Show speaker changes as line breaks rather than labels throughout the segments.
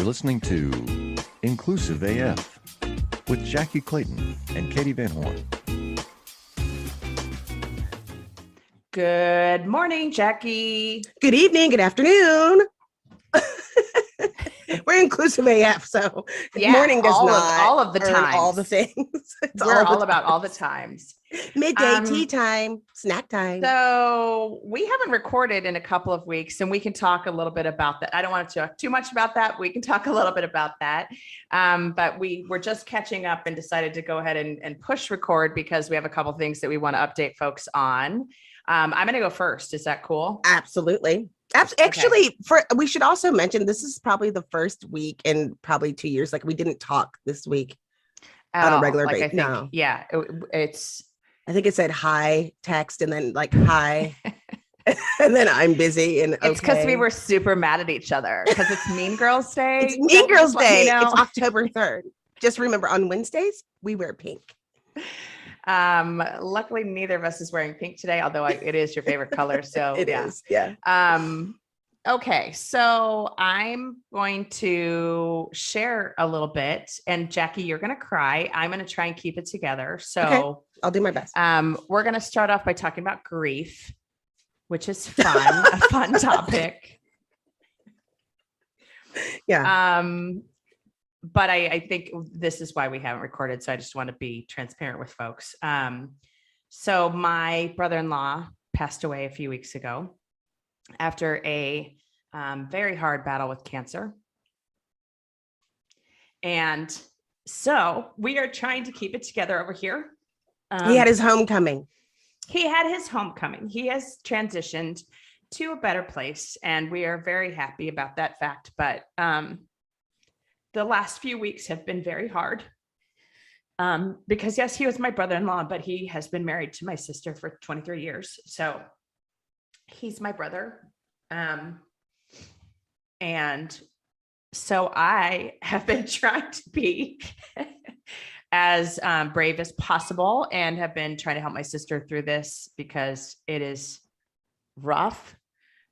You're listening to Inclusive AF with Jackie Clayton and Katie Van Horn.
Good morning, Jackie.
Good evening, good afternoon. We're inclusive AF, so morning does
all of the times.
All the things.
We're all about all the times.
Midday tea time, snack time.
So we haven't recorded in a couple of weeks, and we can talk a little bit about that. I don't want to talk too much about that. We can talk a little bit about that. But we were just catching up and decided to go ahead and push record because we have a couple of things that we want to update folks on. I'm going to go first. Is that cool?
Absolutely. Actually, we should also mention this is probably the first week in probably 2 years. Like we didn't talk this week on a regular basis. No.
Yeah,
I think it said hi text and then like hi. And then I'm busy and
it's because we were super mad at each other because it's Mean Girls Day.
It's Mean Girls Day. It's October 3rd. Just remember on Wednesdays, we wear pink.
Luckily neither of us is wearing pink today, although it is your favorite color. So
it is. Yeah.
Okay. So I'm going to share a little bit, and Jackie, you're going to cry. I'm going to try and keep it together. So
okay. I'll do my best.
We're going to start off by talking about grief, which is fun, a fun topic.
Yeah.
But I think this is why we haven't recorded. So I just want to be transparent with folks. So my brother-in-law passed away a few weeks ago after a very hard battle with cancer. And so we are trying to keep it together over here.
He had his homecoming.
He had his homecoming. He has transitioned to a better place, and we are very happy about that fact. But the last few weeks have been very hard because yes, he was my brother-in-law, but he has been married to my sister for 23 years. So he's my brother. And so I have been trying to be as brave as possible and have been trying to help my sister through this because it is rough.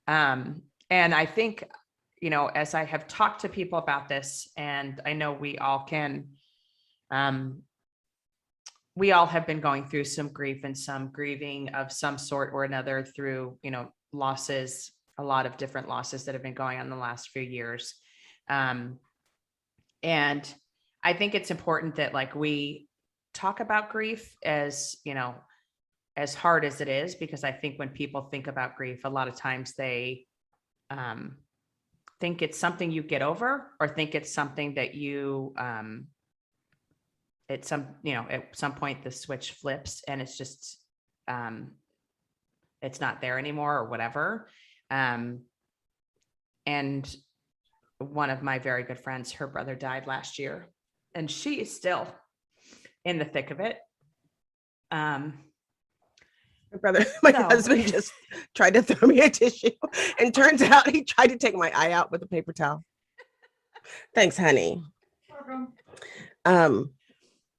And I think, you know, as I have talked to people about this, and I know we all can, we all have been going through some grief and some grieving of some sort or another through, you know, losses, a lot of different losses that have been going on in the last few years. And I think it's important that like we talk about grief as, you know, as hard as it is, because I think when people think about grief, a lot of times they, think it's something you get over or think it's something that you at some point the switch flips and it's just it's not there anymore or whatever. And one of my very good friends, her brother died last year and she is still in the thick of it.
My husband just tried to throw me a tissue and turns out he tried to take my eye out with a paper towel. Thanks, honey.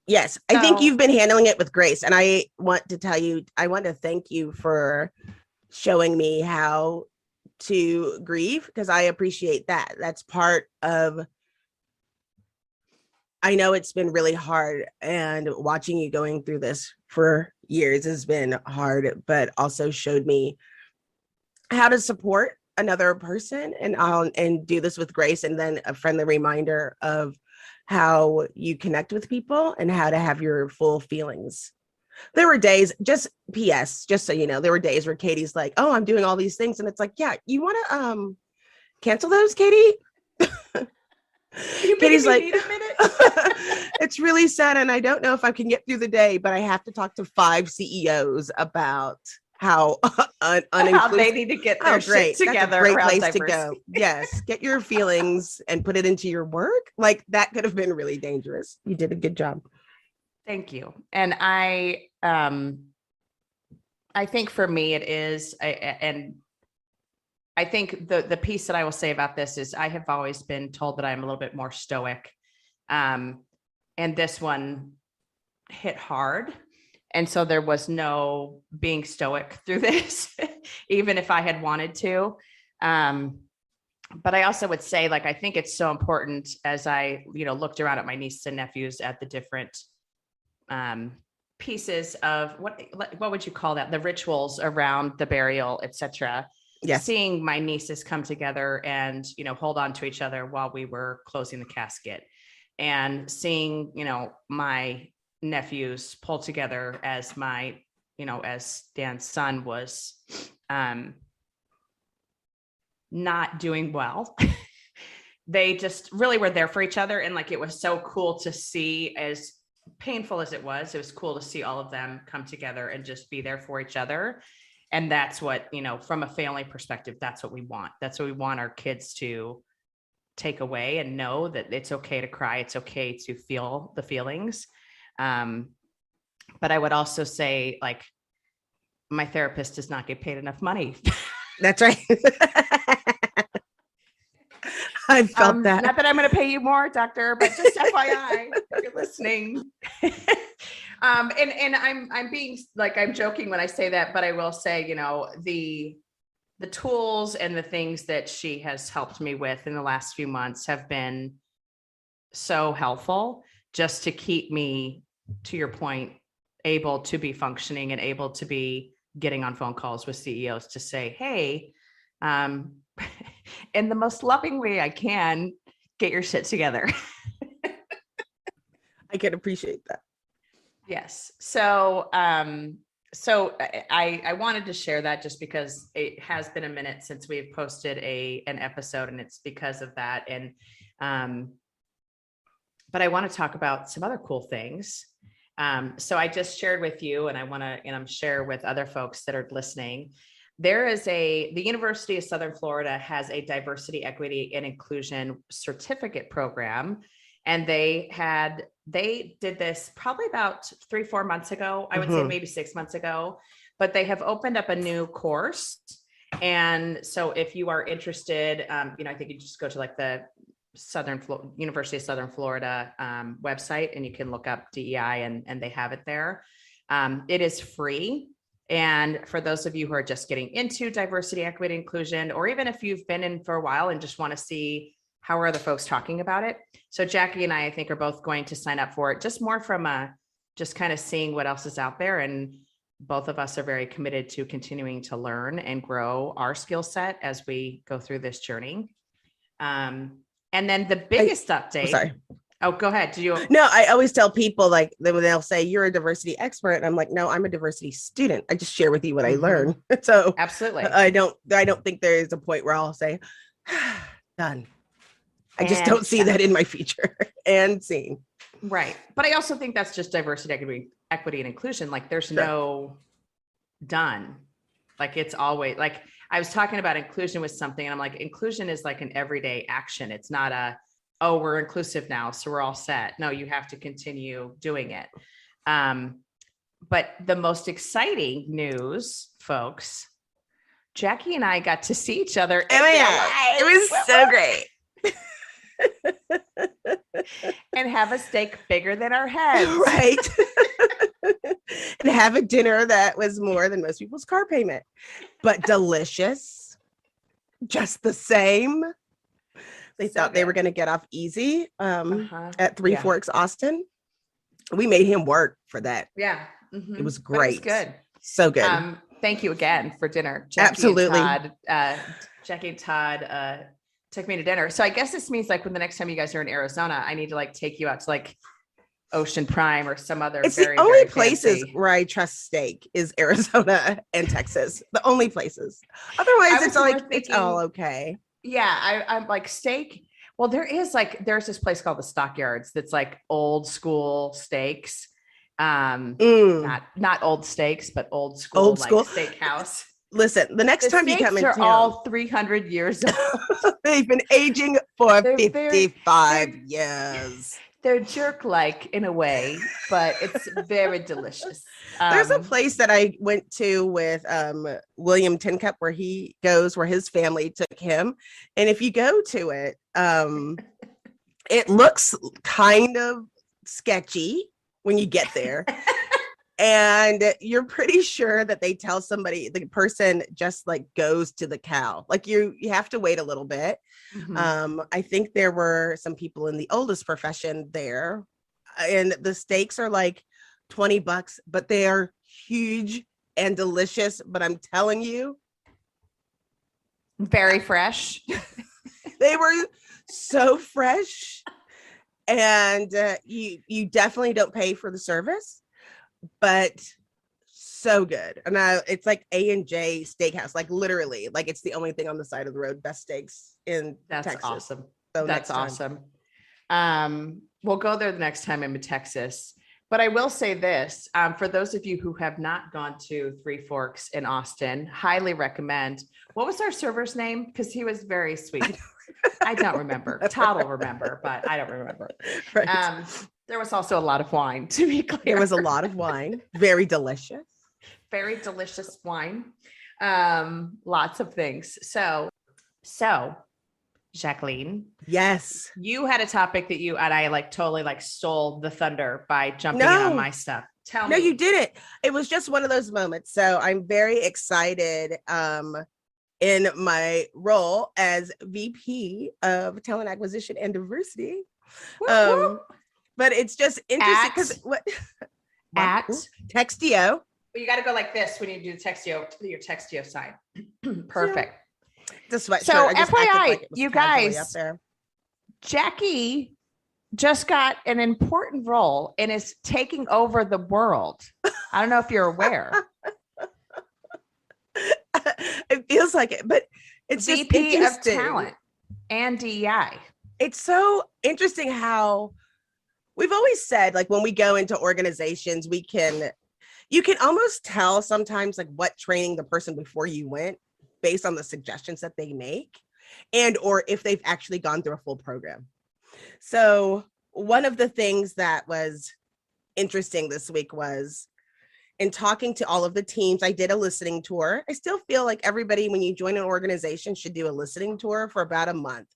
Yes, I think you've been handling it with grace. And I want to thank you for showing me how to grieve because I appreciate that. That's part of, I know it's been really hard and watching you going through this for years has been hard, but also showed me how to support another person and do this with grace. And then a friendly reminder of how you connect with people and how to have your full feelings. There were days, just PS, just so you know, there were days where Katie's like, oh, I'm doing all these things. And it's like, yeah, you want to cancel those, Katie? Katie's like, it's really sad. And I don't know if I can get through the day, but I have to talk to 5 CEOs about how
how they need to get their shit together.
That's a great place to go. Yes. Get your feelings and put it into your work. Like that could have been really dangerous. You did a good job.
Thank you. And I think for me it is, and I think the piece that I will say about this is I have always been told that I'm a little bit more stoic. And this one hit hard. And so there was no being stoic through this, even if I had wanted to. but I also would say, like, I think it's so important as I, looked around at my nieces and nephews at the different pieces of what would you call that? The rituals around the burial, etc.
Yes.
Seeing my nieces come together and, hold on to each other while we were closing the casket, and seeing, my nephews pull together as as Dan's son was not doing well. They just really were there for each other. And like, it was so cool to see, as painful as it was cool to see all of them come together and just be there for each other. And that's what, from a family perspective, that's what we want. That's what we want our kids to take away, and know that it's okay to cry. It's okay to feel the feelings. But I would also say, like, my therapist does not get paid enough money.
That's right. I felt that.
Not that I'm going to pay you more, doctor, but just FYI, if you're listening. And I'm being like, I'm joking when I say that, but I will say, the tools and the things that she has helped me with in the last few months have been so helpful, just to keep me, to your point, able to be functioning and able to be getting on phone calls with CEOs to say, hey, in the most loving way I can, get your shit together.
I can appreciate that.
Yes. So I wanted to share that, just because it has been a minute since we've posted an episode, and it's because of that. And but I want to talk about some other cool things. So I just shared with you, and I want to, share with other folks that are listening. There is the University of Southern Florida has a diversity, equity, and inclusion certificate program. And they did this probably about 3-4 months ago. I would say maybe 6 months ago, but they have opened up a new course. And so if you are interested, I think you just go to like the University of Southern Florida website, and you can look up DEI, and they have it there. It is free. And for those of you who are just getting into diversity, equity, inclusion, or even if you've been in for a while and just want to see how are other folks talking about it. So Jackie and I think, are both going to sign up for it, just more from just kind of seeing what else is out there. And both of us are very committed to continuing to learn and grow our skill set as we go through this journey. And then the biggest update.
Sorry.
Oh, go ahead.
No, I always tell people, like, they'll say you're a diversity expert, and I'm like, no, I'm a diversity student. I just share with you what I learn. So
absolutely,
I don't think there is a point where I'll say done. I just don't see that in my future and scene.
Right. But I also think that's just diversity, equity, and inclusion. Like, there's no done. Like, it's always, like, I was talking about inclusion with something, and I'm like, inclusion is like an everyday action. It's not oh, we're inclusive now, so we're all set. No, you have to continue doing it. But the most exciting news, folks, Jackie and I got to see each other.
Oh yeah, it was so great.
And have a steak bigger than our heads.
Right. And have a dinner that was more than most people's car payment, but delicious, just the same. They thought they were going to get off easy at Three Forks, Austin. We made him work for that.
Yeah.
It was great.
It was good.
So good.
Thank you again for dinner.
Absolutely.
Jackie and Todd took me to dinner. So I guess this means, like, when the next time you guys are in Arizona, I need to like take you out to like Ocean Prime or some other.
It's
very,
the only
very
places
fancy.
where I trust steak is Arizona and Texas. The only places. Otherwise, it's all okay.
Yeah, I'm like steak. Well, there's this place called the Stockyards that's like old school steaks. Not old steaks, but old school steakhouse.
Listen, the next time you come in
town,
town,
all 300 years old.
They've been aging for 55 years.
They're jerk-like in a way, but it's very delicious.
There's a place that I went to with William Tincup where his family took him. And if you go to it, it looks kind of sketchy when you get there. And you're pretty sure that they tell somebody, the person just like goes to the cow. Like you have to wait a little bit. I think there were some people in the oldest profession there, and the steaks are like $20, but they are huge and delicious. But I'm telling you,
Very fresh.
they were so fresh, and you definitely don't pay for the service, but so good. And it's like A&J Steakhouse, like literally, like it's the only thing on the side of the road. Best steaks in
That's
Texas.
awesome.
So
That's
next time.
awesome. We'll go there the next time I'm in Texas. But I will say this, for those of you who have not gone to Three Forks in Austin, highly recommend. What was our server's name? Because he was very sweet. I don't remember. Todd will remember, but I don't remember.
Right.
There was also a lot of wine, to be clear.
There was a lot of wine, very delicious.
Very delicious wine. Lots of things. So Jacqueline,
Yes.
you had a topic that you and I like totally like stole the thunder by jumping in on
No.
my stuff. Tell
No,
me.
you didn't. It was just one of those moments. So I'm very excited in my role as VP of Talent Acquisition and Diversity.
Whoop, whoop.
But it's just interesting because
At-
what
At
Textio.
you got to go like this when you do the Textio, your Textio sign. Perfect.
The sweatshirt.
So,
I just acted
FYI,
like it was
you
casually
guys-
up there.
Jackie just got an important role and is taking over the world. I don't know if you're aware.
It feels like it, but it's just
VP of
interesting.
talent and DEI.
It's so interesting how we've always said, like, when we go into organizations, you can almost tell sometimes like what training the person before you went based on the suggestions that they make, and or if they've actually gone through a full program. So one of the things that was interesting this week was in talking to all of the teams, I did a listening tour. I still feel like everybody, when you join an organization, should do a listening tour for about a month,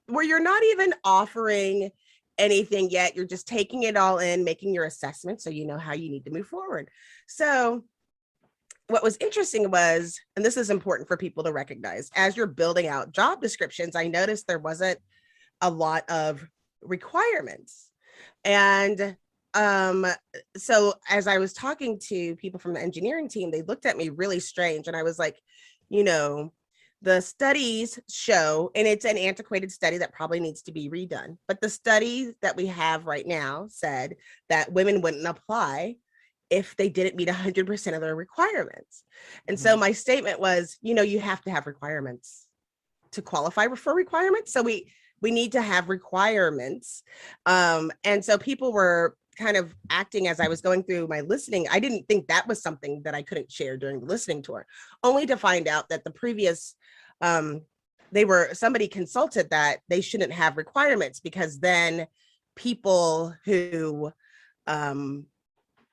where you're not even offering anything yet. You're just taking it all in, making your assessment so you know how you need to move forward. So what was interesting was, and this is important for people to recognize, as you're building out job descriptions, I noticed there wasn't a lot of requirements. And so as I was talking to people from the engineering team, they looked at me really strange. And I was like, the studies show, and it's an antiquated study that probably needs to be redone, but the study that we have right now said that women wouldn't apply if they didn't meet 100% of their requirements. And so my statement was, you have to have requirements to qualify for requirements. So we need to have requirements. And so people were kind of acting as I was going through my listening. I didn't think that was something that I couldn't share during the listening tour, only to find out that the previous, somebody consulted that they shouldn't have requirements because then people who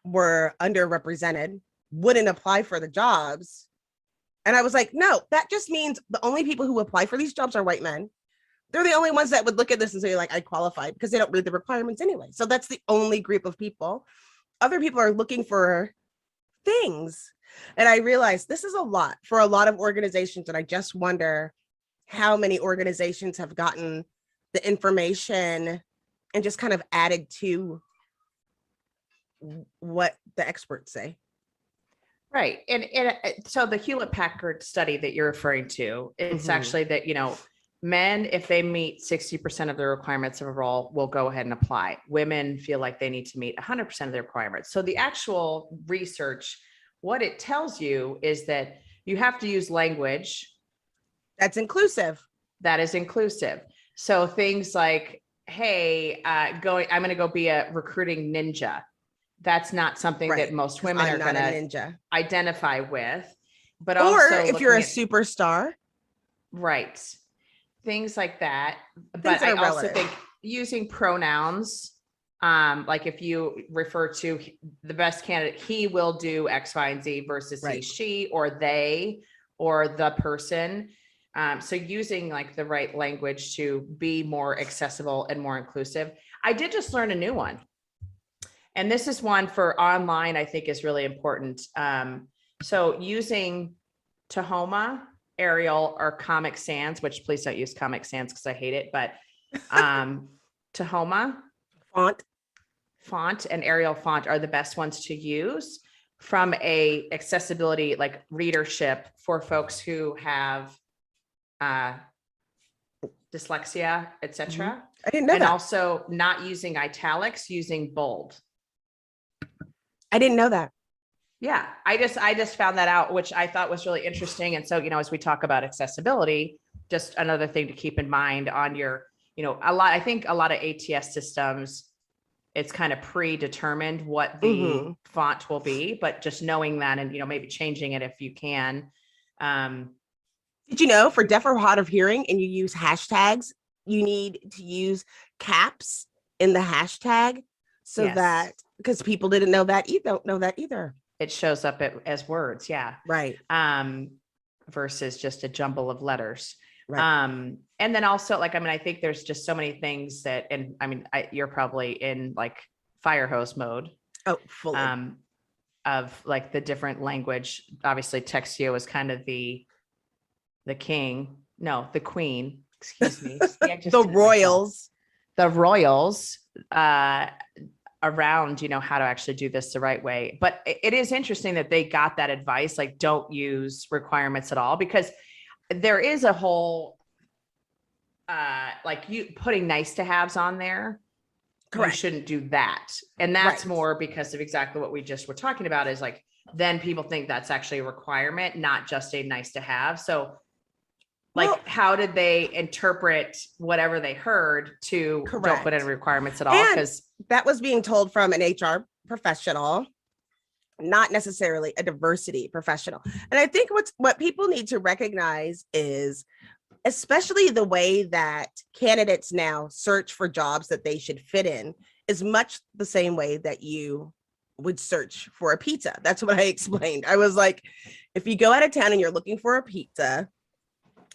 were underrepresented wouldn't apply for the jobs. And I was like, no, that just means the only people who apply for these jobs are white men. They're the only ones that would look at this and say, like, I qualify, because they don't read the requirements anyway. So that's the only group of people. Other people are looking for things. And I realized this is a lot for a lot of organizations. And I just wonder how many organizations have gotten the information and just kind of added to what the experts say.
Right. And so the Hewlett Packard study that you're referring to, it's actually that, men, if they meet 60% of the requirements of a role, will go ahead and apply. Women feel like they need to meet 100% of the requirements. So the actual research, what it tells you is that you have to use language
That's inclusive.
that is inclusive. So things like, hey, I'm going to go be a recruiting ninja. That's not something
Right,
that most women
I'm
are
not
going
a
to
ninja.
identify with. But
Or
also
if you're a
looking at-
superstar.
right. Things like that. But
that
I
are
also
relative.
think using pronouns, like if you refer to the best candidate, he will do X, Y, and Z versus he,
Right.
she, or they, or the person. So using like the right language to be more accessible and more inclusive. I did just learn a new one. And this is one for online, I think is really important. So using Tahoma, Arial, or Comic Sans, which please don't use Comic Sans because I hate it, but Tahoma font and Arial font are the best ones to use from a accessibility, like readership, for folks who have dyslexia, etc.
I didn't know
And
that.
also not using italics, using bold.
I didn't know that.
Yeah, I just found that out, which I thought was really interesting. And so, as we talk about accessibility, just another thing to keep in mind on your, I think a lot of ATS systems, it's kind of predetermined what the font will be, but just knowing that and, maybe changing it if you can.
Did you know for deaf or hard of hearing and you use hashtags, you need to use caps in the hashtag so that, because people didn't know that don't know that either.
It shows up as words. Yeah.
Right.
Versus just a jumble of letters.
Right.
And then also I think there's just so many things that, and you're probably in like fire hose mode.
Oh, fully.
Of like the different language. Obviously Textio is kind of the queen, excuse me.
The royals
around, how to actually do this the right way. But it is interesting that they got that advice, like don't use requirements at all, because there is a whole, like you putting nice to haves on there. Correct. You shouldn't do that. And that's more because of exactly what we just were talking about, is like, then people think that's actually a requirement, not just a nice to have. So how did they interpret whatever they heard to don't put in requirements at all? Because
that was being told from an HR professional, not necessarily a diversity professional. And I think what people need to recognize is, especially the way that candidates now search for jobs that they should fit in, is much the same way that you would search for a pizza. That's what I explained. I was like, if you go out of town and you're looking for a pizza,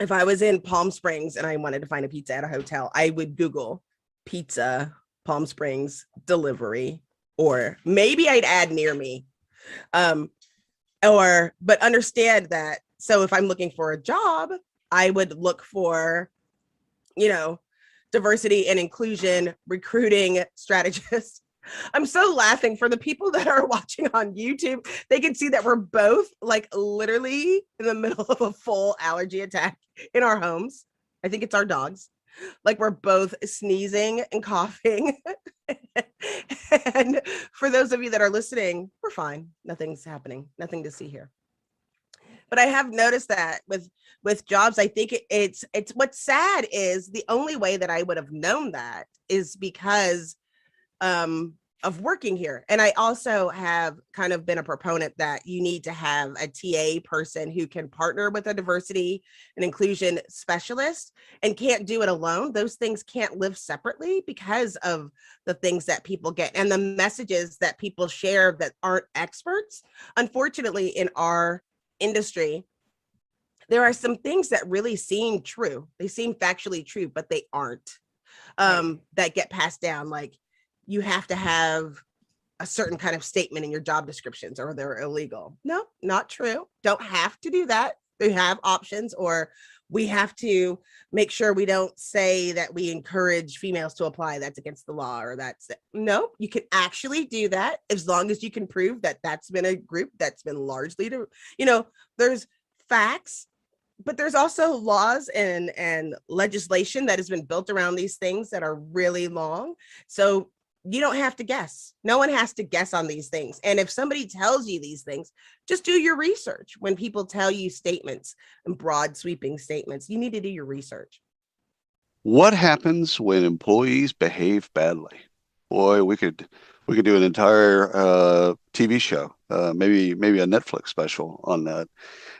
if I was in Palm Springs and I wanted to find a pizza at a hotel, I would Google pizza, Palm Springs delivery, or maybe I'd add near me. But understand that. So if I'm looking for a job, I would look for, diversity and inclusion recruiting strategist. I'm so laughing for the people that are watching on YouTube. They can see that we're both like literally in the middle of a full allergy attack in our homes. I think it's our dogs. Like we're both sneezing and coughing. And for those of you that are listening, we're fine. Nothing's happening. Nothing to see here. But I have noticed that with jobs, I think it's what's sad is the only way that I would have known that is because of working here. And I also have kind of been a proponent that you need to have a TA person who can partner with a diversity and inclusion specialist and can't do it alone. Those things can't live separately because of the things that people get and the messages that people share that aren't experts. Unfortunately, in our industry, there are some things that really seem true. They seem factually true, but they aren't, that get passed down. Like, you have to have a certain kind of statement in your job descriptions or they're illegal. No, not true. Don't have to do that. They have options, or we have to make sure we don't say that we encourage females to apply. That's against the law, or no, you can actually do that as long as you can prove that that's been a group that's been largely there's facts, but there's also laws and legislation that has been built around these things that are really long. So you don't have to guess. No one has to guess on these things. And if somebody tells you these things, just do your research. When people tell you statements and broad sweeping statements, you need to do your research.
What happens when employees behave badly? Boy, we could do an entire TV show, maybe a Netflix special on that.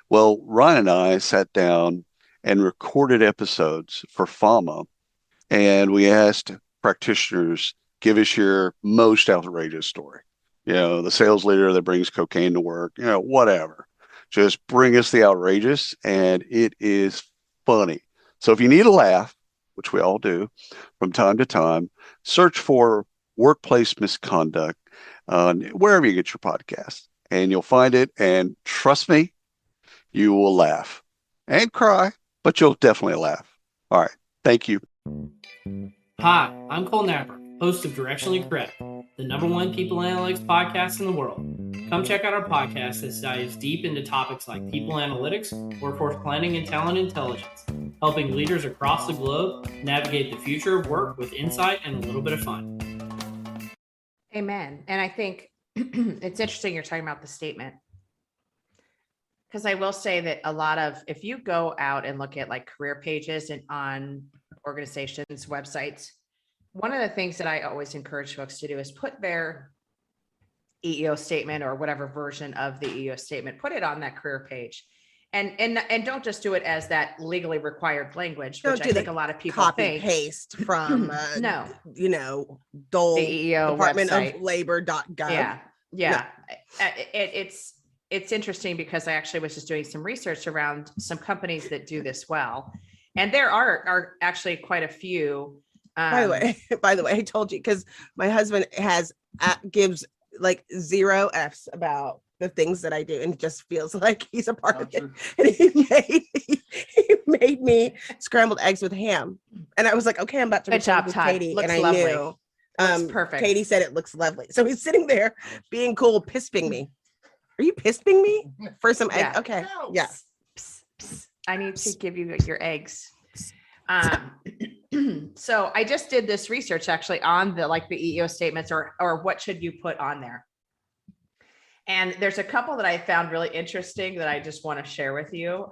Well, Ryan and I sat down and recorded episodes for FAMA, and we asked practitioners, give us your most outrageous story. The sales leader that brings cocaine to work, whatever. Just bring us the outrageous, and it is funny. So if you need a laugh, which we all do from time to time, search for workplace misconduct. on wherever you get your podcast, and you'll find it. And trust me, you will laugh and cry, but you'll definitely laugh. All right. Thank you.
Hi, I'm Cole Napper, host of Directionally Correct, the #1 people analytics podcast in the world. Come check out our podcast that dives deep into topics like people analytics, workforce planning, and talent intelligence, helping leaders across the globe navigate the future of work with insight and a little bit of fun.
Amen. And I think it's interesting you're talking about the statement. Because I will say that a lot of, if you go out and look at like career pages and on organizations' websites, one of the things that I always encourage folks to do is put their EEO statement or whatever version of the EEO statement, put it on that career page. And don't just do it as that legally required language,
Don't
which I
do
think
the
a lot of people
Copy
think.
paste from
No.
Dole
The EEO
Department
website.
of Labor.gov.
Yeah. It's interesting because I actually was just doing some research around some companies that do this well. And there are actually quite a few.
By the way, I told you because my husband gives like 0 F's about the things that I do, and it just feels like he's a part of it. And he made me scrambled eggs with ham, and I was like, okay, I'm about to
Good
return
job,
with
Todd.
Katie,
Looks
and I
lovely.
knew.
Looks perfect.
Katie said it looks lovely, so he's sitting there being cool, pisping me. Are you pisping me for some eggs?
Yeah.
Okay, yeah.
Psst, psst. I need to give you your eggs. So I just did this research actually on the EEO statements or what should you put on there. And there's a couple that I found really interesting that I just want to share with you.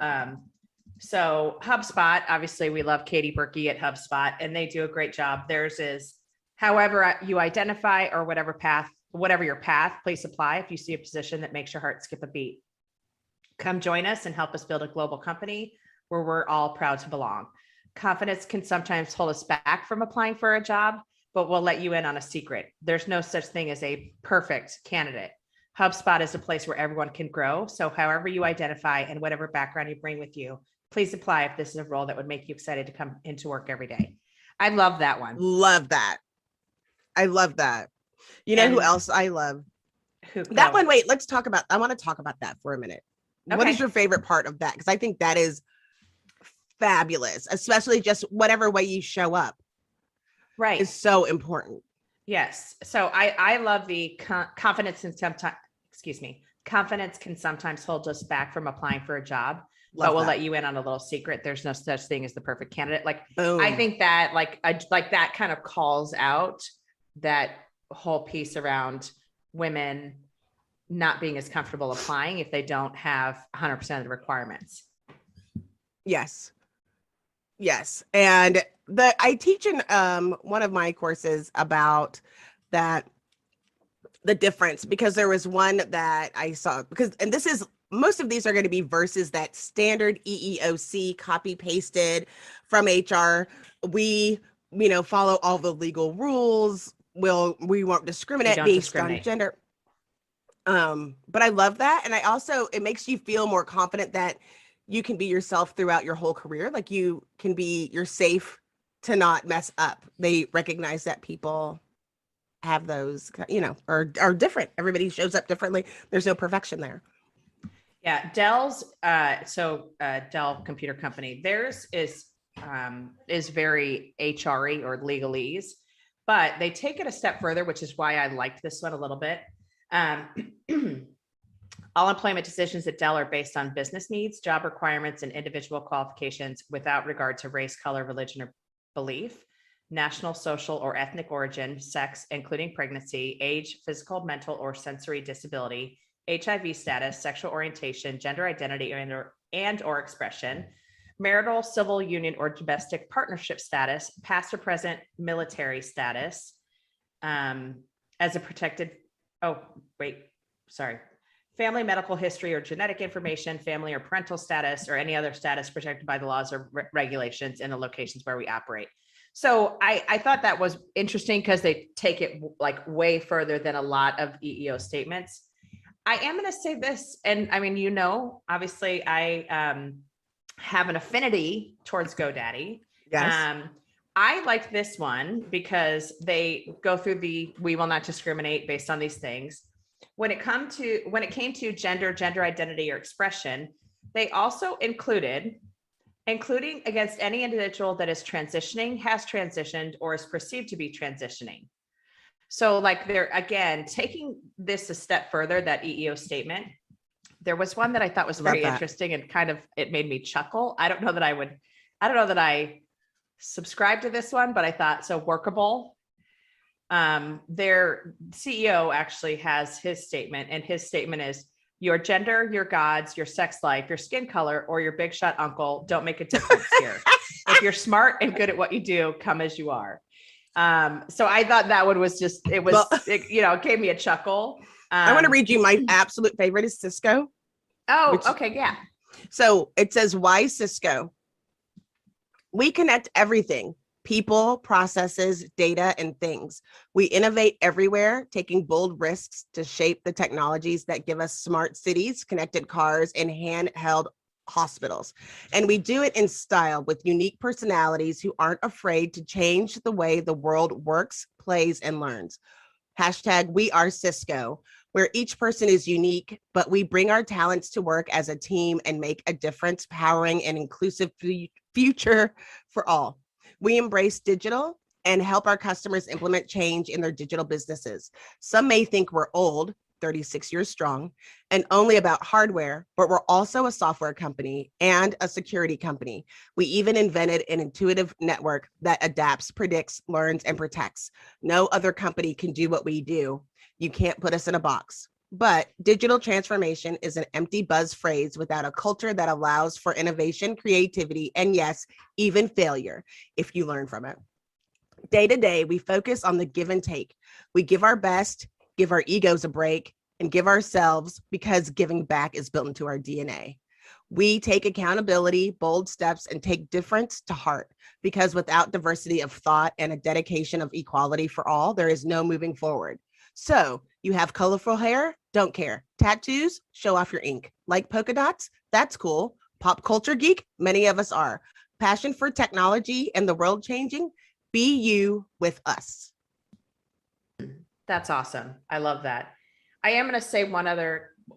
So HubSpot, obviously we love Katie Berkey at HubSpot and they do a great job. Theirs is however you identify or whatever your path, please apply if you see a position that makes your heart skip a beat. Come join us and help us build a global company where we're all proud to belong. Confidence can sometimes hold us back from applying for a job, but we'll let you in on a secret. There's no such thing as a perfect candidate. HubSpot is a place where everyone can grow. So however you identify and whatever background you bring with you, please apply if this is a role that would make you excited to come into work every day. I love that one.
Love that. I love that. You know who
And-
else I love?
Who
That
go?
one. Wait, I want to talk about that for a minute. What
Okay.
is your favorite part of that? Because I think that is fabulous, especially just whatever way you show up
Right.
is so important.
Yes. So I love the confidence and confidence can sometimes hold us back from applying for a job, but
Love
we'll
that.
let you in on a little secret. There's no such thing as the perfect candidate.
Boom.
I think that that kind of calls out that whole piece around women not being as comfortable applying if they don't have 100% of the requirements.
Yes. And I teach in one of my courses about that, the difference, because there was one that I saw and this is, most of these are going to be versus that standard EEOC copy pasted from HR. We, follow all the legal rules. We won't discriminate
don't
based
discriminate.
on gender. But I love that. And it makes you feel more confident that you can be yourself throughout your whole career. Like you're safe to not mess up. They recognize that people have those, are different. Everybody shows up differently. There's no perfection there.
Yeah, Dell's Dell Computer Company, theirs is very HRE or legalese, but they take it a step further, which is why I liked this one a little bit. All employment decisions at Dell are based on business needs, job requirements, and individual qualifications without regard to race, color, religion, or belief, national, social, or ethnic origin, sex, including pregnancy, age, physical, mental, or sensory disability, HIV status, sexual orientation, gender identity, and or expression, marital, civil union, or domestic partnership status, past or present military status, as a protected, family medical history or genetic information, family or parental status, or any other status protected by the laws or regulations in the locations where we operate. So I thought that was interesting because they take it like way further than a lot of EEO statements. I am going to say this, and I mean, obviously I have an affinity towards GoDaddy.
Yes.
I like this one because they go through we will not discriminate based on these things. When it came to gender identity or expression, they also including against any individual that is transitioning, has transitioned, or is perceived to be transitioning. So like they're, again, taking this a step further, that EEO statement. There was one that I thought was very interesting and kind of, it made me chuckle. I don't know that I subscribe to this one, but I thought so workable. Their CEO actually has his statement, and his statement is, your gender, your gods, your sex life, your skin color, or your big shot uncle don't make a difference here. If you're smart and good at what you do, come as you are. So I thought that one was just, it gave me a chuckle.
I want to read you my absolute favorite is Cisco.
Okay. Yeah.
So it says, why Cisco? We connect everything, people, processes, data, and things. We innovate everywhere, taking bold risks to shape the technologies that give us smart cities, connected cars, and handheld hospitals. And we do it in style with unique personalities who aren't afraid to change the way the world works, plays, and learns. Hashtag we are Cisco, where each person is unique, but we bring our talents to work as a team and make a difference, powering an inclusive future for all. We embrace digital and help our customers implement change in their digital businesses. Some may think we're old, 36 years strong, and only about hardware, but we're also a software company and a security company. We even invented an intuitive network that adapts, predicts, learns, and protects. No other company can do what we do. You can't put us in a box. But digital transformation is an empty buzz phrase without a culture that allows for innovation, creativity, and yes, even failure if you learn from it. Day to day, we focus on the give and take. We give our best, give our egos a break, and give ourselves, because giving back is built into our DNA. We take accountability, bold steps, and take difference to heart, because without diversity of thought and a dedication of equality for all, there is no moving forward. So you have colorful hair? Don't care. Tattoos? Show off your ink. Like polka dots? That's cool. Pop culture geek? Many of us are. Passion for technology and the world changing? Be you with us.
That's awesome. I love that. I am going to say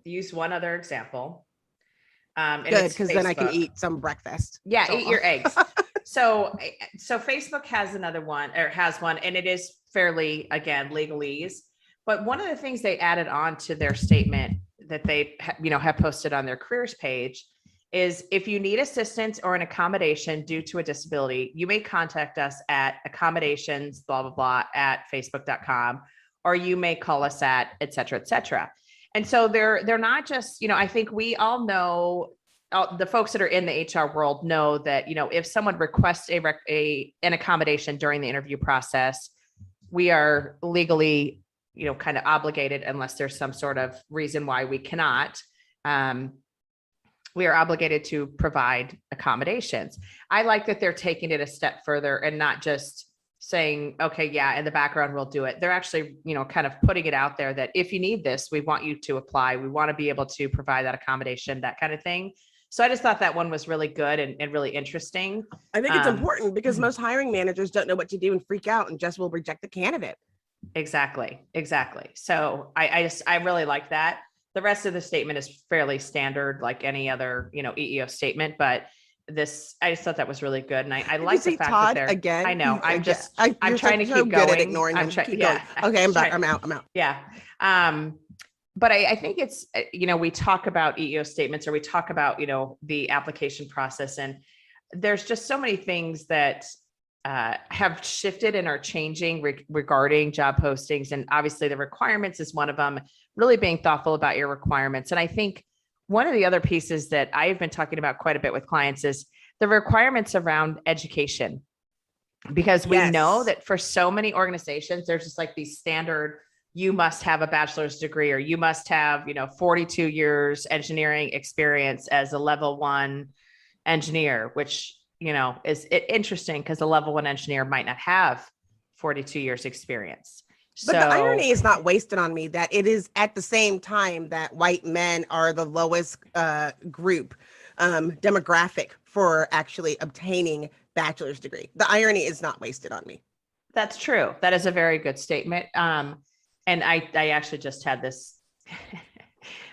use one other example. And
good, because then I can eat some breakfast.
Yeah, eat your eggs. So Facebook has another one, or has one, and it is fairly, again, legalese. But one of the things they added on to their statement that they have posted on their careers page is, if you need assistance or an accommodation due to a disability, you may contact us at accommodations, blah, blah, blah, at facebook.com, or you may call us at et cetera, et cetera. And so they're not just, I think we all know, the folks that are in the HR world know that, if someone requests an accommodation during the interview process, we are legally, kind of obligated, unless there's some sort of reason why we cannot. We are obligated to provide accommodations. I like that they're taking it a step further and not just saying, okay, yeah, in the background, we'll do it. They're actually, kind of putting it out there that if you need this, we want you to apply. We want to be able to provide that accommodation, that kind of thing. So I just thought that one was really good and really interesting.
I think it's important because most hiring managers don't know what to do and freak out and just will reject the candidate.
Exactly. So I really like that. The rest of the statement is fairly standard, like any other, EEO statement, but I just thought that was really good. And I like the fact
Todd
that they're,
again.
I know, I'm trying to
so
keep
good
going.
at ignoring him.
Okay,
I'm back. I'm out.
Yeah. But I think it's, we talk about EEO statements, or we talk about, the application process, and there's just so many things that have shifted and are changing regarding job postings. And obviously the requirements is one of them, really being thoughtful about your requirements. And I think one of the other pieces that I've been talking about quite a bit with clients is the requirements around education, because we know that for so many organizations, there's just like these standard, you must have a bachelor's degree, or you must have, 42 years engineering experience as a level 1 engineer, which, is interesting because a level 1 engineer might not have 42 years experience.
But the irony is not wasted on me that it is at the same time that white men are the lowest group demographic for actually obtaining bachelor's degree. The irony is not wasted on me.
That's true. That is a very good statement. And I actually just had this,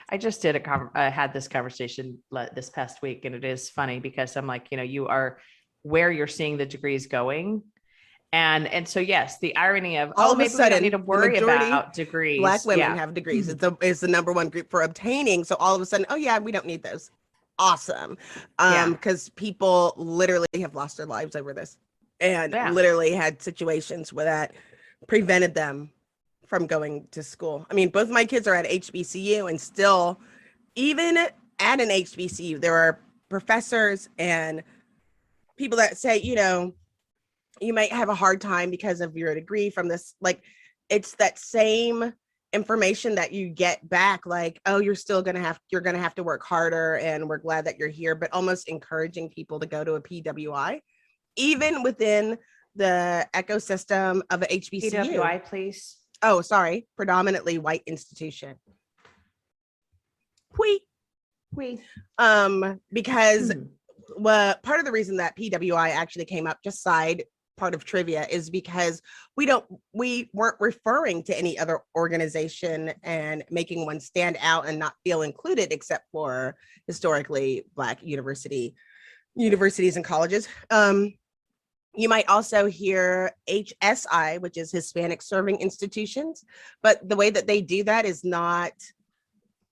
I just had this conversation this past week, and it is funny because I'm like, you are where you're seeing the degrees going. And so, yes, the irony of,
All of a
maybe we
sudden,
don't need to
the
worry
majority
about degrees.
Black women
Yeah.
have degrees. It's the number one group for obtaining. So all of a sudden, oh yeah, we don't need those. Awesome.
Yeah.
Because people literally have lost their lives over this, and
Yeah.
literally had situations where that prevented them from going to school. I mean, both my kids are at HBCU, and still, even at an HBCU, there are professors and people that say, you might have a hard time because of your degree from this. Like, it's that same information that you get back, like, oh, you're gonna have to work harder, and we're glad that you're here, but almost encouraging people to go to a PWI, even within the ecosystem of a HBCU.
PWI, please.
Oh, sorry, predominantly white institution. Because part of the reason that PWI actually came up, just side part of trivia, is because we weren't referring to any other organization and making one stand out and not feel included, except for historically Black universities and colleges. You might also hear HSI, which is Hispanic Serving Institutions, but the way that they do that is not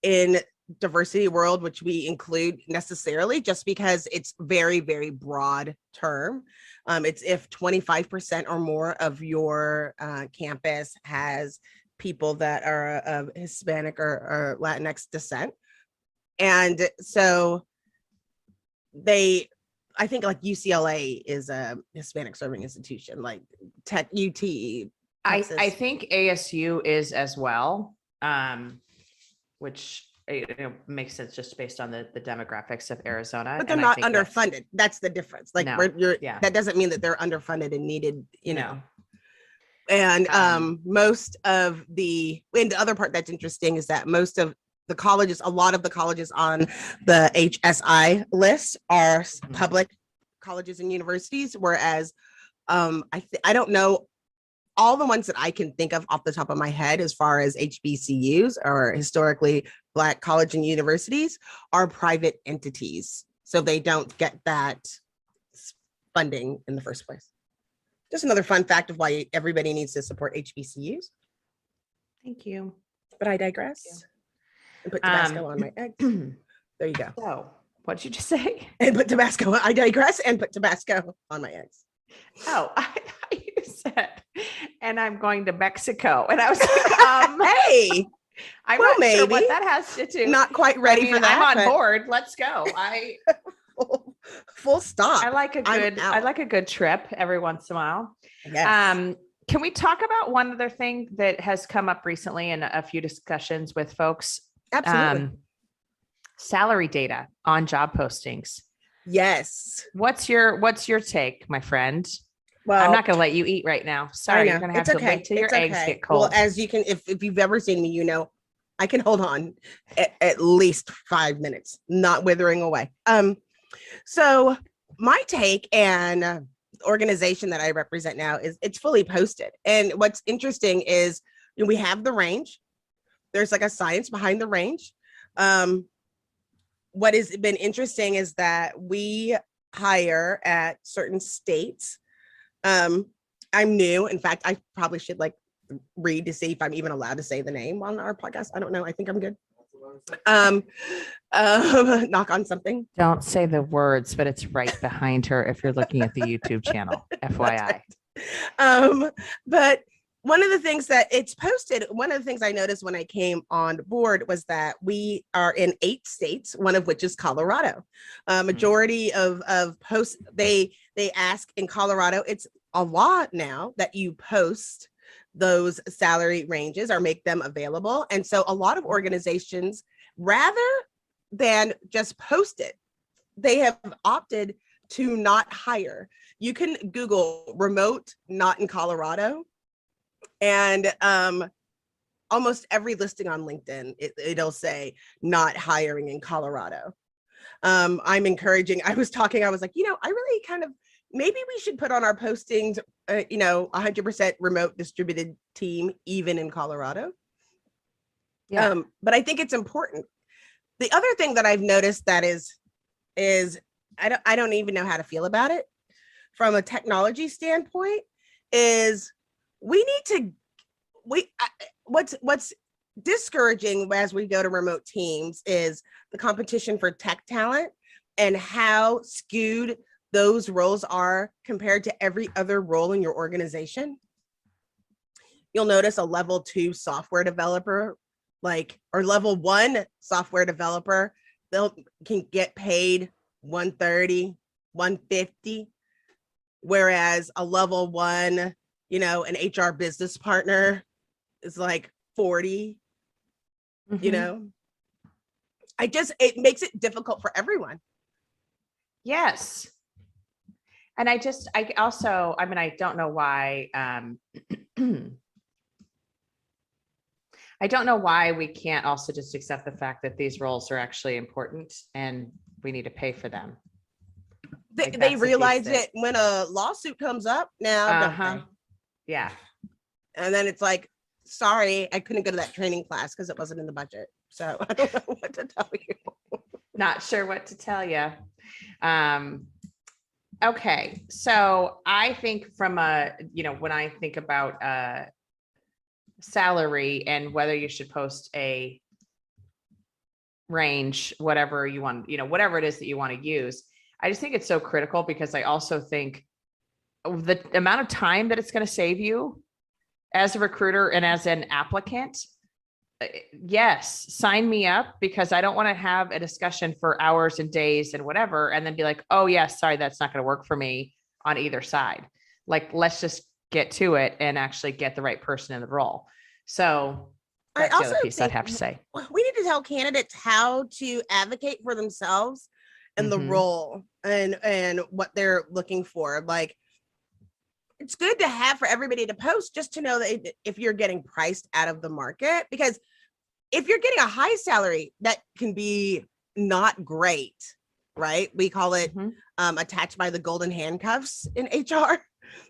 in diversity world, which we include necessarily, just because it's very, very broad term. It's if 25% or more of your campus has people that are of Hispanic or Latinx descent. And so I think like UCLA is a Hispanic serving institution, like Tech, UT.
I
Texas.
think ASU is as well, which makes sense just based on the demographics of Arizona.
But they're
And I
not
think that's-
underfunded. That's the difference. Like,
No. Yeah.
that doesn't mean that they're underfunded and needed,
No.
And most of the other part that's interesting is that most of the colleges, a lot of the colleges on the HSI list are public colleges and universities, whereas I don't know, all the ones that I can think of off the top of my head as far as HBCUs or historically Black college and universities are private entities. So they don't get that funding in the first place. Just another fun fact of why everybody needs to support HBCUs.
Thank you.
But I digress. And put Tabasco on my eggs. There you go.
So, what did you just say?
And put Tabasco. I digress and put Tabasco on my eggs.
Oh, I thought you said, and I'm going to Mexico. And I was like,
Hey,
I'm
well,
not sure what
maybe.
that has to do.
not quite ready for that.
I'm on
but
board. Let's go.
Full stop.
I like a
I'm
good,
out.
I like a good trip every once in a while.
Yes.
Can we talk about one other thing that has come up recently in a few discussions with folks?
Absolutely.
Salary data on job postings.
Yes.
What's your take, my friend?
Well,
I'm not going to let you eat right now. Sorry,
I
you're
know.
going to have
It's
to wait till your
It's
eggs
okay.
get cold.
Well, as you can, if you've ever seen me, I can hold on at least 5 minutes, not withering away. So my take and organization that I represent now is it's fully posted. And what's interesting is we have the range. There's like a science behind the range. What has been interesting is that we hire at certain states. I'm new. In fact, I probably should read to see if I'm even allowed to say the name on our podcast. I don't know. I think I'm good. Knock on something.
Don't say the words, but it's right behind her if you're looking at the YouTube channel, FYI.
But one of the things that it's posted, one of the things I noticed when I came on board was that we are in 8 states, one of which is Colorado. Majority of posts, they ask in Colorado, it's a law now that you post those salary ranges or make them available. And so a lot of organizations, rather than just post it, they have opted to not hire. You can Google remote not in Colorado, and almost every listing on LinkedIn, it'll say not hiring in Colorado. I'm encouraging, I was like, I really kind of maybe we should put on our postings, 100% remote distributed team, even in Colorado.
Yeah.
But I think it's important. The other thing that I've noticed that is I don't even know how to feel about it from a technology standpoint is what's discouraging as we go to remote teams is the competition for tech talent and how skewed those roles are compared to every other role in your organization. You'll notice a level 2 software developer, or level 1 software developer, can get paid 130, 150, whereas a level 1, an HR business partner is like 40.
Mhm.
It makes it difficult for everyone.
Yes. And I don't know why, I don't know why we can't also just accept the fact that these roles are actually important and we need to pay for them. Like,
They
that's the piece
realize
that-
it when a lawsuit comes up now, don't
Uh-huh.
they?
Yeah.
And then it's like, sorry, I couldn't go to that training class because it wasn't in the budget. So I don't know what to tell you.
Not sure what to tell you. Okay. So I think when I think about salary and whether you should post a range, whatever you want, whatever it is that you want to use, I just think it's so critical because I also think the amount of time that it's going to save you as a recruiter and as an applicant. Yes, sign me up because I don't want to have a discussion for hours and days and whatever, and then be like, oh yeah, sorry, that's not going to work for me on either side. Like, let's just get to it and actually get the right person in the role. So that's the other piece I'd have to say.
We need to tell candidates how to advocate for themselves and the
Mhm.
role and what they're looking for. Like, it's good to have for everybody to post just to know that if you're getting priced out of the market, because if you're getting a high salary, that can be not great, right? We call it
Mhm.
Attached by the golden handcuffs in HR,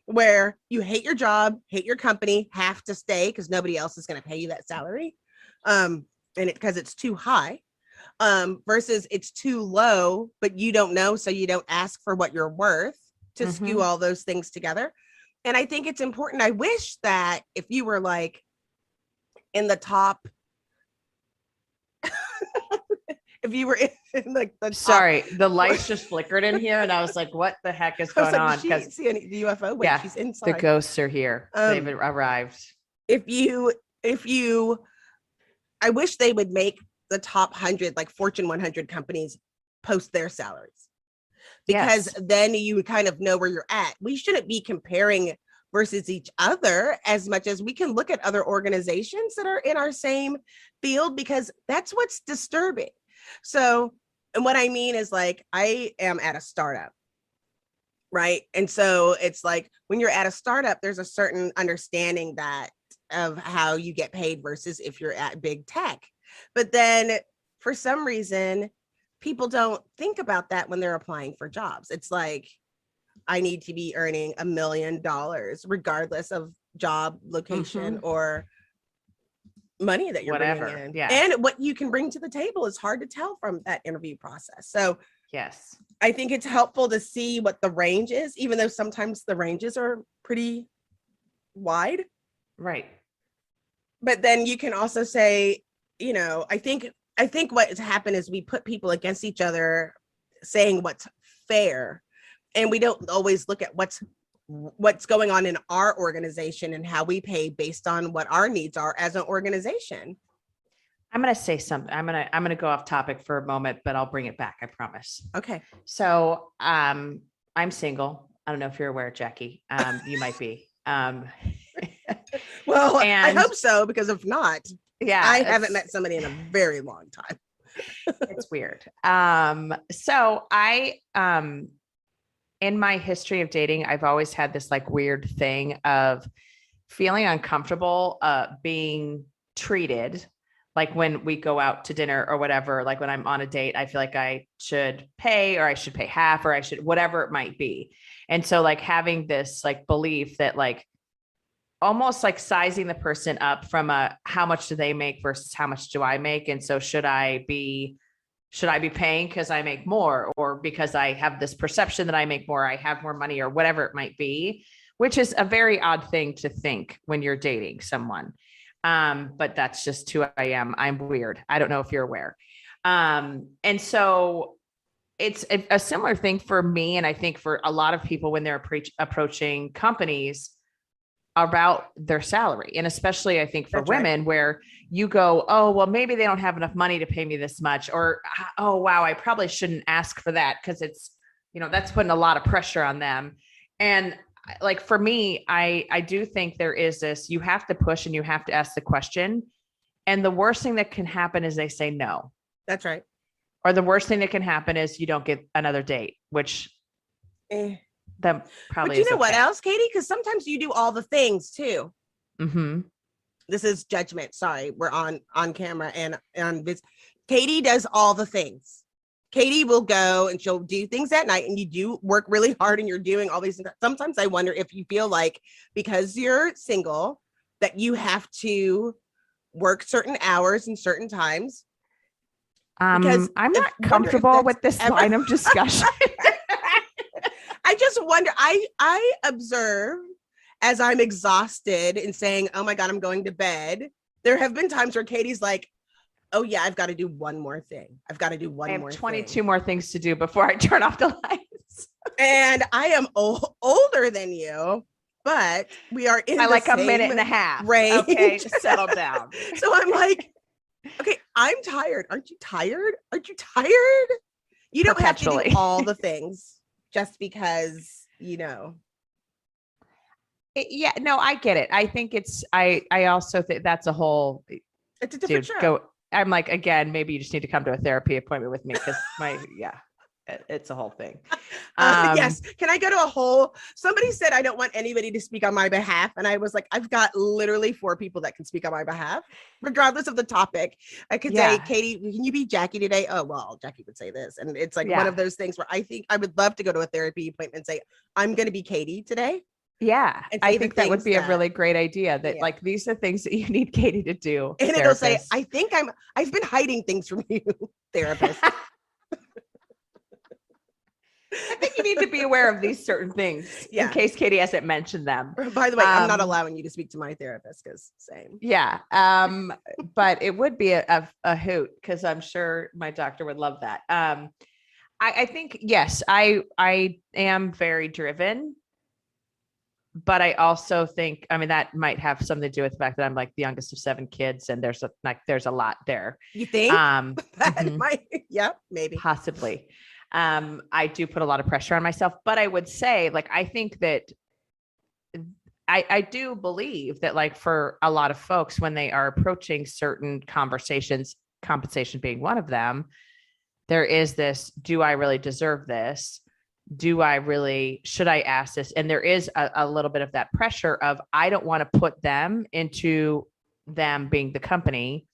where you hate your job, hate your company, have to stay because nobody else is going to pay you that salary. Because it's too high, versus it's too low, but you don't know, so you don't ask for what you're worth to skew
Mhm.
all those things together. And I think it's important. I wish that if you were like in the top, if you were in like the top,
Sorry, the lights just flickered in here, and I was like, "What the heck is
I was
going
like,
on?"
did she see any the UFO? Wait,
yeah,
she's
the
inside.
ghosts are here. They've
Um,
arrived.
if you, I wish they would make the top 100, like Fortune 100 companies, post their salaries, because
Yes.
then you kind of know where you're at. We shouldn't be comparing versus each other as much as we can look at other organizations that are in our same field, because that's what's disturbing. So, and what I mean is, like, I am at a startup, right? And so it's like when you're at a startup, there's a certain understanding that of how you get paid versus if you're at big tech. But then for some reason, people don't think about that when they're applying for jobs. It's like, I need to be earning $1 million regardless of job location
Mhm.
or money that you're
Whatever,
bringing in.
yeah.
And what you can bring to the table is hard to tell from that interview process. So
Yes.
I think it's helpful to see what the range is, even though sometimes the ranges are pretty wide.
Right.
But then you can also say, I think what has happened is we put people against each other saying what's fair, and we don't always look at what's going on in our organization and how we pay based on what our needs are as an organization.
I'm going to say something. I'm going to go off topic for a moment, but I'll bring it back. I promise.
Okay.
So, I'm single. I don't know if you're aware, Jackie. You might be.
Well, I
And-
hope so, because if not,
Yeah.
I haven't
it's-
met somebody in a very long time.
It's weird. So I, in my history of dating, I've always had this like weird thing of feeling uncomfortable, being treated like when we go out to dinner or whatever, like when I'm on a date, I feel like I should pay, or I should pay half, or I should, whatever it might be. And so like having this like belief that like almost like sizing the person up from a how much do they make versus how much do I make? And so should I be paying because I make more, or because I have this perception that I make more, I have more money, or whatever it might be, which is a very odd thing to think when you're dating someone. But that's just who I am. I'm weird. I don't know if you're aware. And so it's a similar thing for me. And I think for a lot of people when they're approaching companies about their salary. And especially I think for
That's right.
women where you go, oh, well, maybe they don't have enough money to pay me this much, or, oh, wow, I probably shouldn't ask for that because it's, that's putting a lot of pressure on them. And like, for me, I do think there is this, you have to push and you have to ask the question. And the worst thing that can happen is they say no.
That's right.
Or the worst thing that can happen is you don't get another date, which that probably
But you
is
know what
okay.
else, Katie? Because sometimes you do all the things too.
Mm-hmm.
This is judgment. Sorry, we're on camera and on this. Katie does all the things. Katie will go and she'll do things at night, and you do work really hard and you're doing all these things. Sometimes I wonder if you feel like because you're single that you have to work certain hours and certain times. Because
I'm not
wonder if
comfortable
that's
with this
ever-
line of discussion.
I just wonder, I observe as I'm exhausted and saying, oh my God, I'm going to bed. There have been times where Katie's like, oh yeah, I've got to do one more thing. I've got to do one
I
more
have 22
thing.
more things to do before I turn off the lights.
And I am older than you, but we are in
I
the
like a
same
minute and a half.
range.
Okay, just settle down.
So I'm like, okay, I'm tired. Aren't you tired? Aren't you tired? You don't have to
Perpetually.
do all the things just because,
Yeah, no, I get it. I think I also think that's a whole
it's a different
dude.
show.
I'm like, again, maybe you just need to come to a therapy appointment with me because it's a whole thing.
Yes. Can I go to a whole? Somebody said I don't want anybody to speak on my behalf. And I was like, I've got literally 4 people that can speak on my behalf, regardless of the topic. I could say,
Yeah.
Katie, can you be Jackie today? Oh, well, Jackie would say this. And it's like one
Yeah.
of those things where I think I would love to go to a therapy appointment and say, I'm going to be Katie today.
Yeah,
And
I
say the
think that would
things
be a
that-
really great idea that
Yeah.
like, these are things that you need Katie to do.
And it'll say,
therapist.
I think I've been hiding things from you, therapist.
I think you need to be aware of these certain things
Yeah.
in case Katie hasn't mentioned them.
By the way, I'm not
Um,
allowing you to speak to my therapist because same.
Yeah. But it would be a hoot because I'm sure my doctor would love that. I think, yes, I am very driven, but I also think, I mean, that might have something to do with the fact that I'm like the youngest of 7 kids and there's a lot there.
You think? That
Mhm.
might, yeah, maybe.
Possibly. I do put a lot of pressure on myself, but I would say, like, I think that I do believe that, like, for a lot of folks, when they are approaching certain conversations, compensation being one of them, there is this, do I really deserve this? Should I ask this? And there is a little bit of that pressure of, I don't want to put them being the company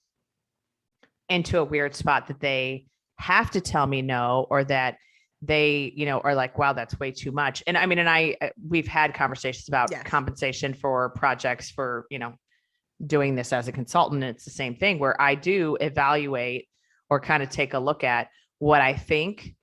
into a weird spot that they have to tell me no, or that they, are like, wow, that's way too much. And I mean, we've had conversations about
Yes.
compensation for projects for, doing this as a consultant. And it's the same thing where I do evaluate or kind of take a look at what I think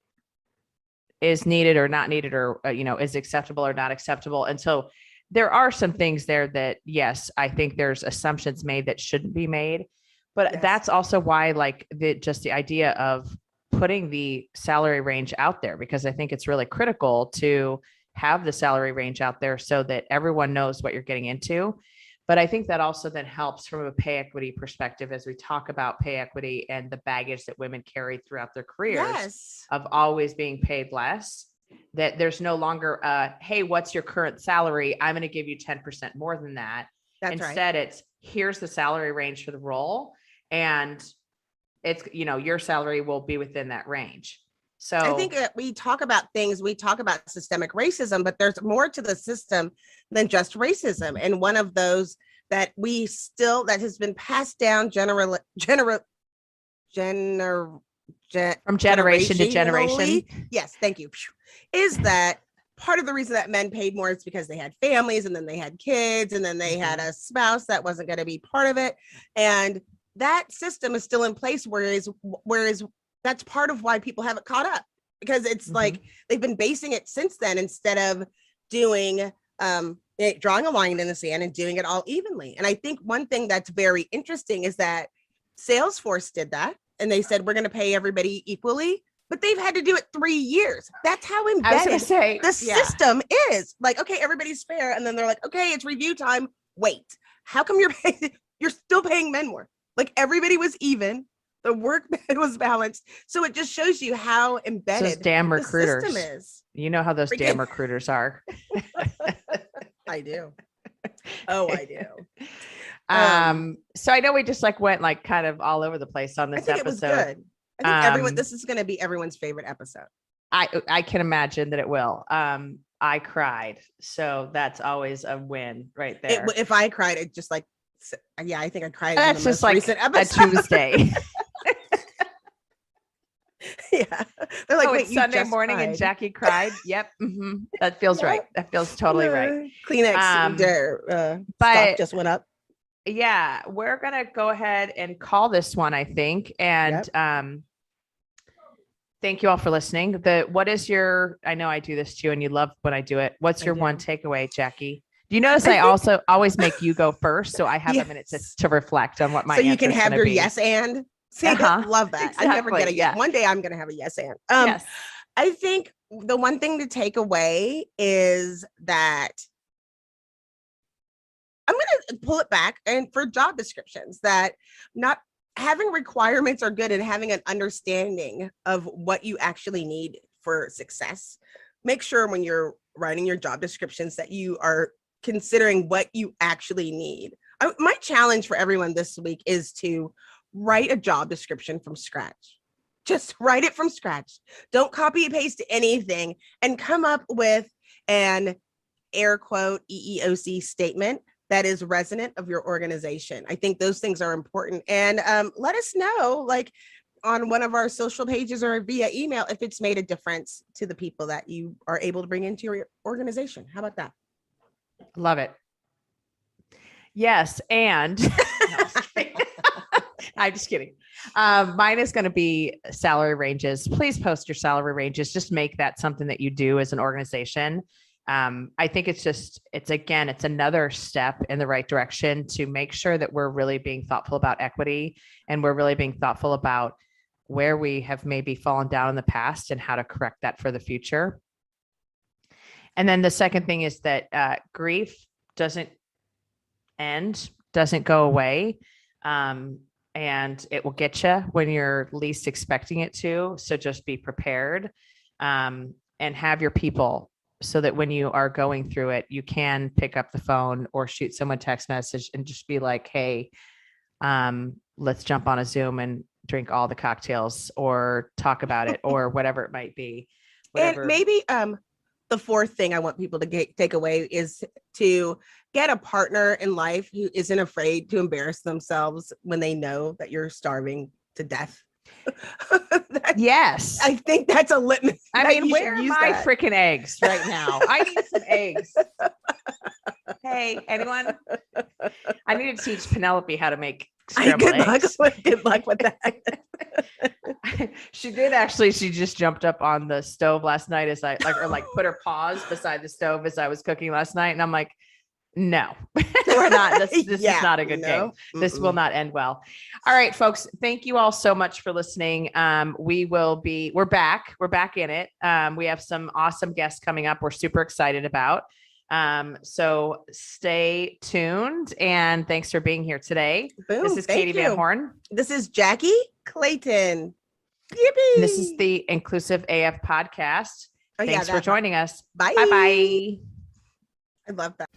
is needed or not needed, or, is acceptable or not acceptable. And so there are some things there that, yes, I think there's assumptions made that shouldn't be made. But
Yes.
that's also why, like, just the idea of putting the salary range out there, because I think it's really critical to have the salary range out there so that everyone knows what you're getting into. But I think that also then helps from a pay equity perspective, as we talk about pay equity and the baggage that women carry throughout their careers
Yes.
of always being paid less, that there's no longer hey, what's your current salary? I'm going to give you 10% more than that.
That's right.
Instead, it's, here's the salary range for the role. And it's, your salary will be within that range. So
I think that we talk about systemic racism, but there's more to the system than just racism. And one of those that that has been passed down
From generation to generation.
generationally. Yes, thank you. Is that part of the reason that men paid more is because they had families and then they had kids and then they had a spouse that wasn't going to be part of it. And that system is still in place, whereas that's part of why people haven't caught up, because it's like they've been basing it since then instead of doing drawing a line in the sand and doing it all evenly. And I think one thing that's very interesting is that Salesforce did that, and they said we're going to pay everybody equally, but they've had to do it 3 years. That's how
I was
embedded
going to say,
the system is. Like, okay, everybody's fair, and then they're like, okay, it's review time. Wait, how come you're still paying men more? Like, everybody was even. The work was balanced. So it just shows you how embedded
those damn
the
recruiters.
system is.
You know how those damn recruiters are.
I do. Oh, I do.
So I know we just went kind of all over the place on
I
this
think
episode.
it was good. I think this is going to be everyone's favorite episode.
I can imagine that it will. I cried, so that's always a win right there.
If I cried, it just I think I cried.
That's
in the
just
most recent
a
episode.
Tuesday.
Yeah, they're like, wait,
it's Sunday morning and Jackie cried. Yep, that feels right. That feels totally right.
Kleenex,
but
stock just went up.
Yeah, we're gonna go ahead and call this one, I think. And thank you all for listening. What is your? I know I do this to you, and you love when I do it. What's your one takeaway, Jackie? Do you notice I also always make you go first, so I have a minute to reflect on what my
so you can
answer's
have
gonna
your
be.
yes and. See, I love that. I never get a yes. One day I'm gonna have a yes and.
Yes.
I think the one thing to take away is that I'm going to pull it back, and for job descriptions, that not having requirements are good, and having an understanding of what you actually need for success. Make sure when you're writing your job descriptions that you are considering what you actually need. My challenge for everyone this week is to write a job description from scratch. Just write it from scratch. Don't copy and paste anything, and come up with an air quote EEOC statement that is resonant of your organization. I think those things are important. And let us know, on one of our social pages or via email, if it's made a difference to the people that you are able to bring into your organization. How about that?
Love it. Yes, and I'm just kidding. Mine is going to be salary ranges. Please post your salary ranges. Just make that something that you do as an organization. I think it's another step in the right direction to make sure that we're really being thoughtful about equity, and we're really being thoughtful about where we have maybe fallen down in the past and how to correct that for the future. And then the second thing is that grief doesn't end, doesn't go away. And it will get you when you're least expecting it to. So just be prepared, and have your people, so that when you are going through it, you can pick up the phone or shoot someone a text message and just be like, hey, let's jump on a Zoom and drink all the cocktails or talk about it or whatever it might be. Whatever.
And maybe the fourth thing I want people to take away is to get a partner in life who isn't afraid to embarrass themselves when they know that you're starving to death.
Yes.
I think that's a litmus.
I mean, where are my freaking eggs right now? I need some eggs. Hey, anyone? I need to teach Penelope how to make scrambled eggs.
Good luck with that.
She did actually. She just jumped up on the stove last night as I put her paws beside the stove as I was cooking last night. And I'm like, no, we're not. This is not a good game. This will not end well. All right, folks. Thank you all so much for listening. We're back. We're back in it. We have some awesome guests coming up. We're super excited about. So stay tuned, and thanks for being here today.
Boom,
this is Katie Van Horn.
This is Jackie Clayton.
Yippee. This is the Inclusive AF podcast. Thanks for joining us.
Bye.
Bye.
I love that.